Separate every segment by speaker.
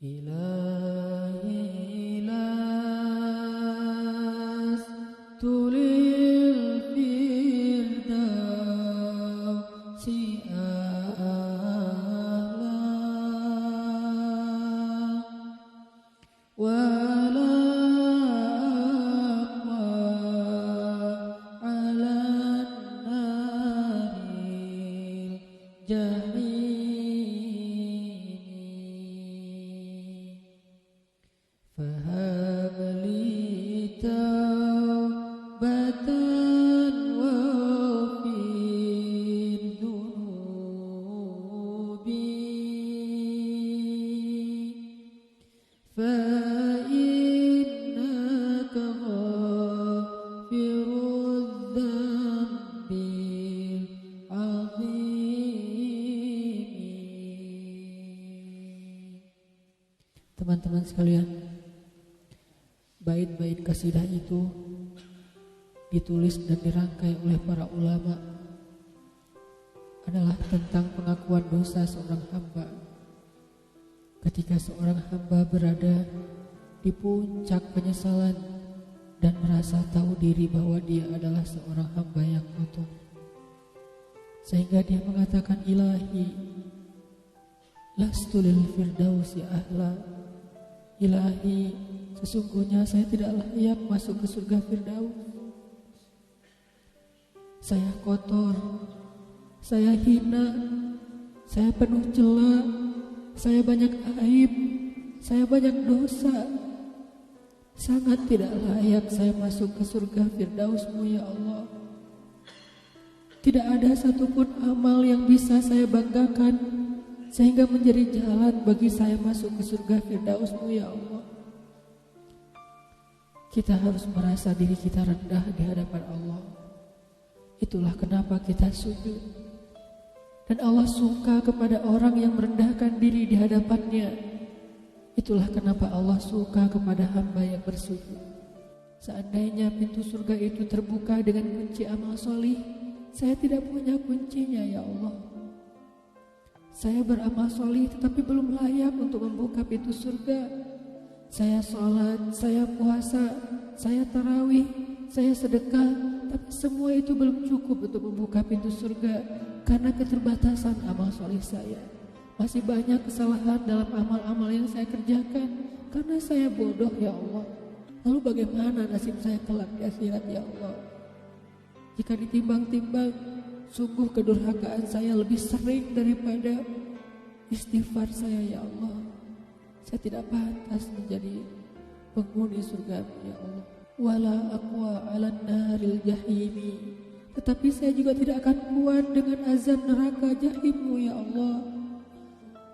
Speaker 1: إلهي لست للفردوس أعلى ولا أقوى على النار الجحيم فهب لي توبة واغفر ذنوبي فإنك غافر الذنب العظيم. Teman-teman sekalian, bait-bait kasidah itu ditulis dan dirangkai oleh para ulama adalah tentang pengakuan dosa seorang hamba. Ketika seorang hamba berada di puncak penyesalan dan merasa tahu diri bahwa dia adalah seorang hamba yang kotor, sehingga dia mengatakan, Ilahi lastu lil firdausi ahla. Ilahi, sesungguhnya saya tidak layak masuk ke surga Firdaus. Saya kotor, saya hina, saya penuh cela, saya banyak aib, saya banyak dosa. Sangat tidak layak saya masuk ke surga Firdaus-Mu ya Allah. Tidak ada satupun amal yang bisa saya banggakan sehingga menjadi jalan bagi saya masuk ke surga Firdaus-Mu ya Allah. Kita harus merasa diri kita rendah di hadapan Allah. Itulah kenapa kita sujud. Dan Allah suka kepada orang yang merendahkan diri di hadapannya. Itulah kenapa Allah suka kepada hamba yang bersujud. Seandainya pintu surga itu terbuka dengan kunci amal solih, saya tidak punya kuncinya ya Allah. Saya beramal solih tetapi belum layak untuk membuka pintu surga. Saya sholat, saya puasa, saya tarawih, saya sedekah, tapi semua itu belum cukup untuk membuka pintu surga karena keterbatasan amal solih saya. Masih banyak kesalahan dalam amal-amal yang saya kerjakan karena saya bodoh ya Allah. Lalu bagaimana nasib saya kelak di akhirat ya Allah? Jika ditimbang-timbang, sungguh kedurhakaan saya lebih sering daripada istighfar saya ya Allah. Saya tidak pantas menjadi penghuni surga ya Allah. Wala aqwa 'alan naril jahimi. Tetapi saya juga tidak akan kuat dengan azab neraka jahim-Mu ya Allah.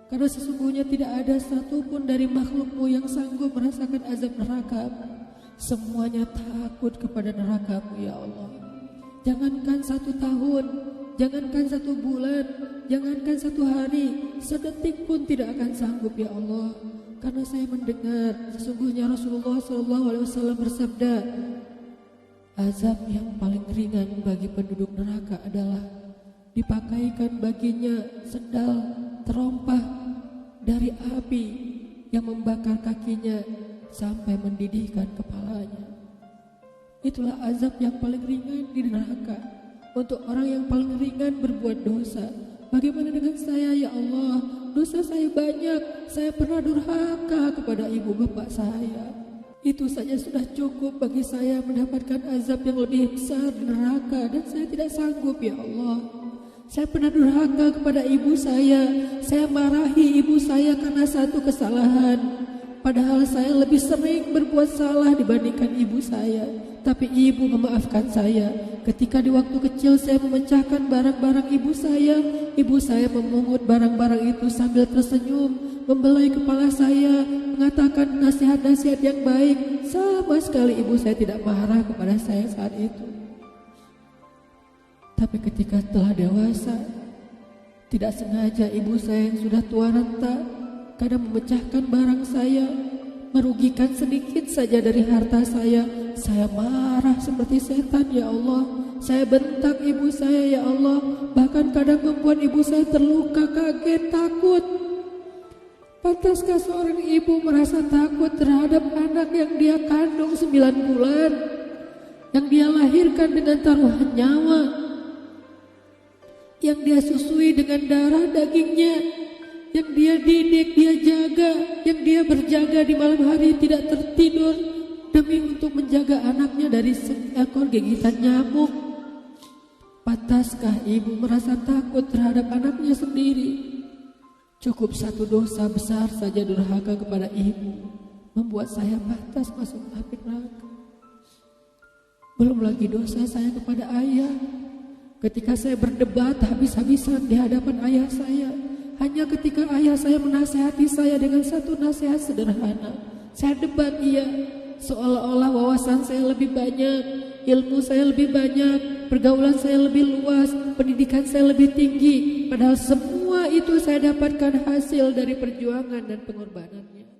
Speaker 1: Karena sesungguhnya tidak ada satupun dari makhluk-Mu yang sanggup merasakan azab neraka. Semuanya takut kepada neraka-Mu ya Allah. Jangankan 1 tahun, jangankan 1 bulan, jangankan 1 hari, sedetik pun tidak akan sanggup ya Allah. Karena saya mendengar sesungguhnya Rasulullah SAW bersabda, azab yang paling ringan bagi penduduk neraka adalah dipakaikan baginya sendal terompah dari api yang membakar kakinya sampai mendidihkan kepalanya. Itulah azab yang paling ringan di neraka untuk orang yang paling ringan berbuat dosa. Bagaimana dengan saya ya Allah? Dosa saya banyak. Saya pernah durhaka kepada ibu bapak saya. Itu saja sudah cukup bagi saya mendapatkan azab yang lebih besar di neraka, dan saya tidak sanggup ya Allah. Saya pernah durhaka kepada ibu saya. Saya marahi ibu saya karena satu kesalahan. Padahal saya lebih sering berbuat salah dibandingkan ibu saya. Tapi ibu memaafkan saya. Ketika di waktu kecil saya memecahkan barang-barang ibu saya memungut barang-barang itu sambil tersenyum, membelai kepala saya, mengatakan nasihat-nasihat yang baik. Sama sekali ibu saya tidak marah kepada saya saat itu. Tapi ketika telah dewasa, tidak sengaja ibu saya yang sudah tua renta kadang memecahkan barang saya, merugikan sedikit saja dari harta saya marah seperti setan ya Allah. Saya bentak ibu saya ya Allah, bahkan kadang membuat ibu saya terluka, kaget, takut. Pantaskah seorang ibu merasa takut terhadap anak yang dia kandung 9 bulan, yang dia lahirkan dengan taruhan nyawa, yang dia susui dengan darah dagingnya, yang dia didik, dia jaga, yang dia berjaga di malam hari tidak tertidur demi untuk menjaga anaknya dari seekor gigitan nyamuk? Pantaskah ibu merasa takut terhadap anaknya sendiri? Cukup satu dosa besar saja durhaka kepada ibu membuat saya pantas masuk api neraka. Belum lagi dosa saya kepada ayah. Ketika saya berdebat habis-habisan di hadapan ayah saya, hanya ketika ayah saya menasihati saya dengan satu nasihat sederhana, saya debat dia, seolah-olah wawasan saya lebih banyak, ilmu saya lebih banyak, pergaulan saya lebih luas, pendidikan saya lebih tinggi. Padahal semua itu saya dapatkan hasil dari perjuangan dan pengorbanannya.